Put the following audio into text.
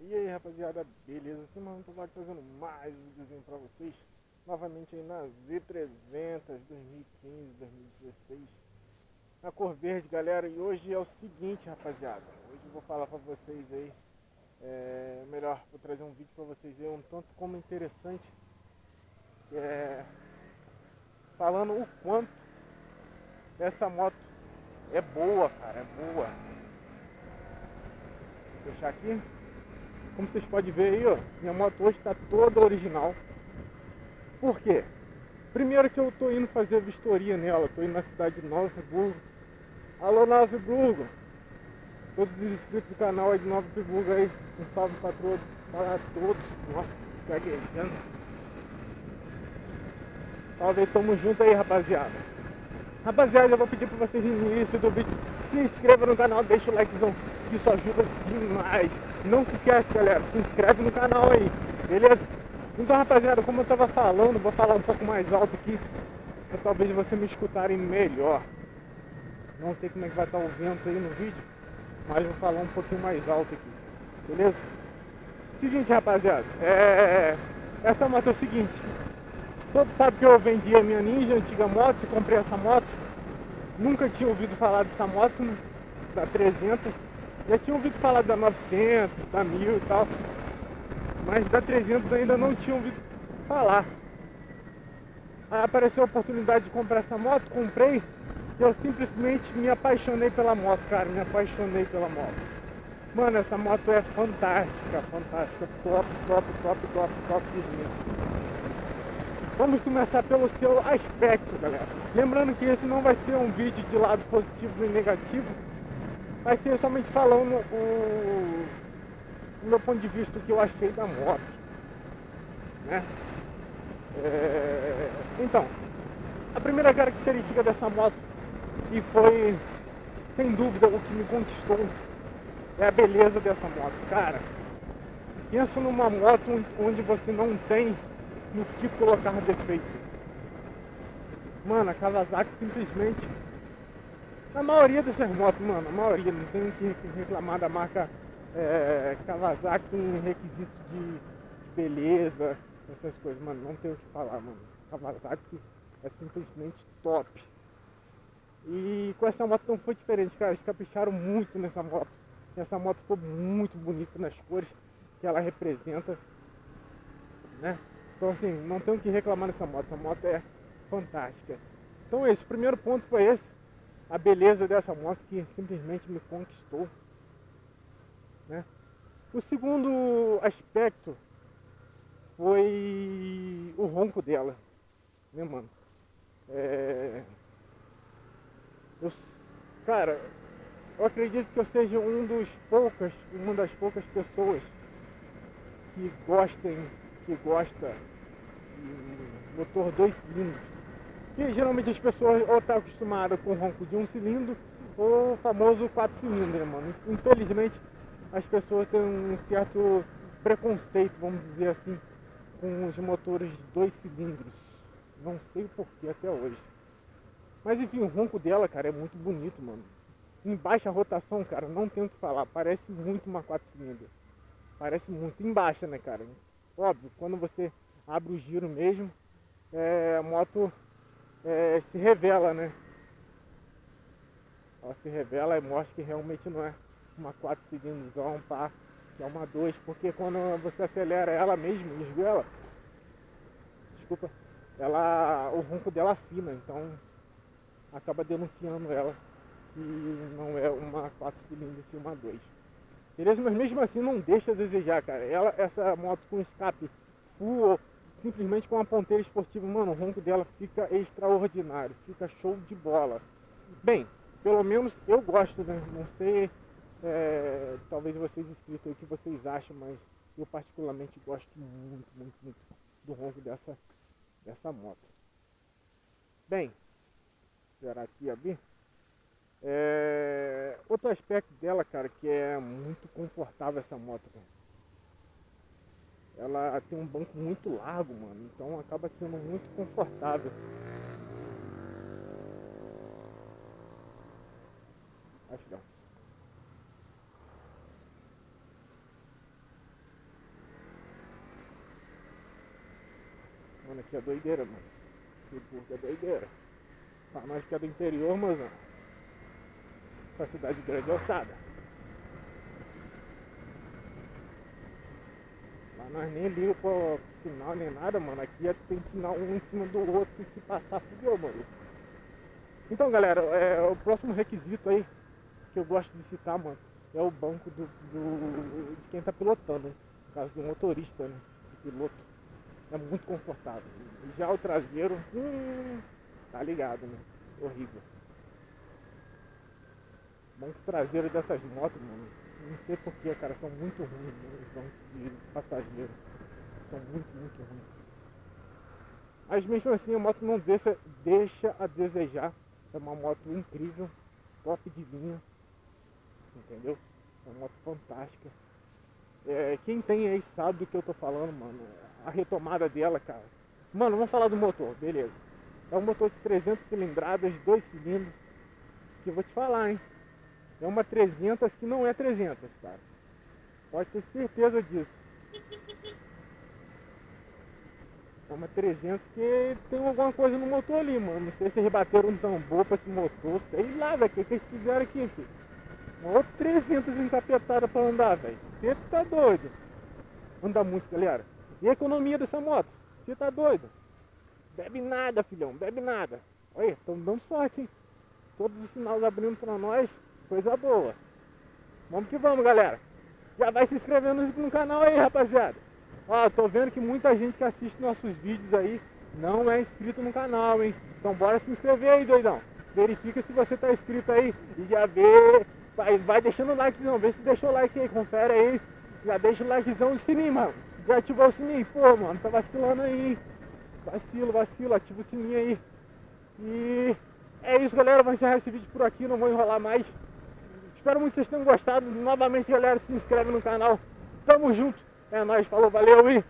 E aí rapaziada, beleza? Sim, mano, tô lá trazendo mais um videozinho pra vocês. Novamente aí na Z300 2015, 2016. Na cor verde, galera. E hoje é o seguinte, rapaziada. Hoje eu vou falar pra vocês aí. Melhor, vou trazer um vídeo pra vocês aí um tanto como interessante. Que é falando o quanto essa moto é boa, cara. É boa. Vou deixar aqui. Como vocês podem ver aí, ó. Minha moto hoje tá toda original. Por quê? Primeiro que eu tô indo fazer vistoria nela, tô indo na cidade de Nova Friburgo. Alô, Nova Friburgo! Todos os inscritos do canal aí de Nova Friburgo aí, um salve para todos. Nossa, gaguejando. Salve aí, tamo junto aí, rapaziada. Rapaziada, eu vou pedir pra vocês no início do vídeo, se inscreva no canal, deixa o likezão, que isso ajuda demais. Não se esquece, galera, se inscreve no canal aí, beleza? Então, rapaziada, como eu tava falando, vou falar um pouco mais alto aqui, para talvez vocês me escutarem melhor. Não sei como é que vai estar o vento aí no vídeo, mas vou falar um pouquinho mais alto aqui, beleza? Seguinte, rapaziada, essa moto é o seguinte, todos sabem que eu vendi a minha Ninja, antiga moto, e comprei essa moto. Nunca tinha ouvido falar dessa moto, da 300. Já tinha ouvido falar da 900, da 1000 e tal, mas da 300 ainda não tinha ouvido falar. Aí apareceu a oportunidade de comprar essa moto, comprei. E eu simplesmente me apaixonei pela moto, cara, me apaixonei pela moto. Mano, essa moto é fantástica, fantástica, top, top, top, top, top de linha. Vamos começar pelo seu aspecto, galera. Lembrando que esse não vai ser um vídeo de lado positivo nem negativo, vai ser somente falando o meu ponto de vista, o que eu achei da moto, né? Então, a primeira característica dessa moto, que foi sem dúvida o que me conquistou, é a beleza dessa moto. Cara, pensa numa moto onde você não tem no que colocar defeito. Mano, a Kawasaki simplesmente, na maioria dessas motos, mano, a maioria, não tem que reclamar da marca Kawasaki em requisito de beleza, essas coisas, mano, não tem o que falar, mano. Kawasaki é simplesmente top. E com essa moto não foi diferente, cara. Eles capricharam muito nessa moto. Essa moto ficou muito bonita nas cores que ela representa, né? Então assim, não tem o que reclamar nessa moto. Essa moto é fantástica. Então esse primeiro ponto foi esse. A beleza dessa moto que simplesmente me conquistou, né? O segundo aspecto foi o ronco dela, né, mano? É... Eu, cara, eu acredito que eu seja uma das poucas pessoas que gosta de motor 2 cilindros. E geralmente as pessoas ou estão acostumadas com ronco de 1 cilindro ou o famoso 4 cilindros, né, mano? Infelizmente as pessoas têm um certo preconceito, vamos dizer assim, com os motores de 2 cilindros. Não sei o porquê até hoje. Mas enfim, o ronco dela, cara, é muito bonito, mano. Em baixa rotação, cara, não tem o que falar. Parece muito uma 4 cilindros. Parece muito. Em baixa, né, cara? Óbvio, quando você abre o giro mesmo, a moto se revela, né? Ela se revela e mostra que realmente não é uma 4 cilindros, pá, que é uma 2. Porque quando você acelera ela mesmo, liga ela, desculpa, o ronco dela afina. Então acaba denunciando ela que não é uma 4 cilindros e uma 2. Beleza? Mas mesmo assim não deixa a desejar, cara. Essa moto com escape full, simplesmente com uma ponteira esportiva, mano, o ronco dela fica extraordinário, fica show de bola. Bem, pelo menos eu gosto, né? Não sei, talvez vocês inscritos aí o que vocês acham, mas eu particularmente gosto muito, muito, muito do ronco dessa moto. Bem, esperar aqui abrir. Outro aspecto dela, cara, que é muito confortável essa moto, cara. Ela tem um banco muito largo, mano, então acaba sendo muito confortável. Acho que não. aqui é doideira, mano. Friburgo é doideira. Pra nós que é do interior, mozão. Pra cidade grande é ossada. Lá nós nem ligamos pro sinal nem nada, mano. Aqui tem sinal um em cima do outro. Se passar, fudeu, mano. Então, galera, o próximo requisito aí que eu gosto de citar, mano, é o banco de quem tá pilotando, né? No caso do motorista, né? Do piloto. É muito confortável. Já o traseiro, tá ligado, né? Horrível. Bancos traseiros dessas motos, mano, não sei porquê, cara, são muito ruins, né? Os bancos de passageiro. São muito ruins. Mas mesmo assim a moto não deixa a desejar. É uma moto incrível, top de linha. Entendeu? É uma moto fantástica. Quem tem aí sabe do que eu tô falando, mano. A retomada dela, cara. Mano, vamos falar do motor, beleza. É um motor de 300 cilindradas, 2 cilindros. Que eu vou te falar, hein. É uma 300 que não é 300, cara. Pode ter certeza disso. É uma 300 que tem alguma coisa no motor ali, mano. Não sei se eles bateram um tambor pra esse motor. Sei lá, velho. O que eles fizeram aqui, filho? Uma outra 300 encapetada pra andar, velho. Você tá doido. Anda muito, galera. E a economia dessa moto? Você tá doido? Bebe nada, filhão. Bebe nada. Olha, estamos dando sorte, hein? Todos os sinais abrindo pra nós. Coisa boa. Vamos que vamos, galera. Já vai se inscrevendo no canal aí, rapaziada. Ó, tô vendo que muita gente que assiste nossos vídeos aí não é inscrito no canal, hein? Então bora se inscrever aí, doidão. Verifica se você tá inscrito aí e já vê. Vai deixando o like, não. Vê se deixou o like aí, confere aí. Já deixa o likezão e o sininho, mano. Já ativou o sininho? Pô, mano, tá vacilando aí, hein? Vacilo, ativa o sininho aí. E é isso, galera. Vou encerrar esse vídeo por aqui, não vou enrolar mais. Espero muito que vocês tenham gostado. Novamente, galera, se inscreve no canal. Tamo junto. É nóis, falou, valeu e...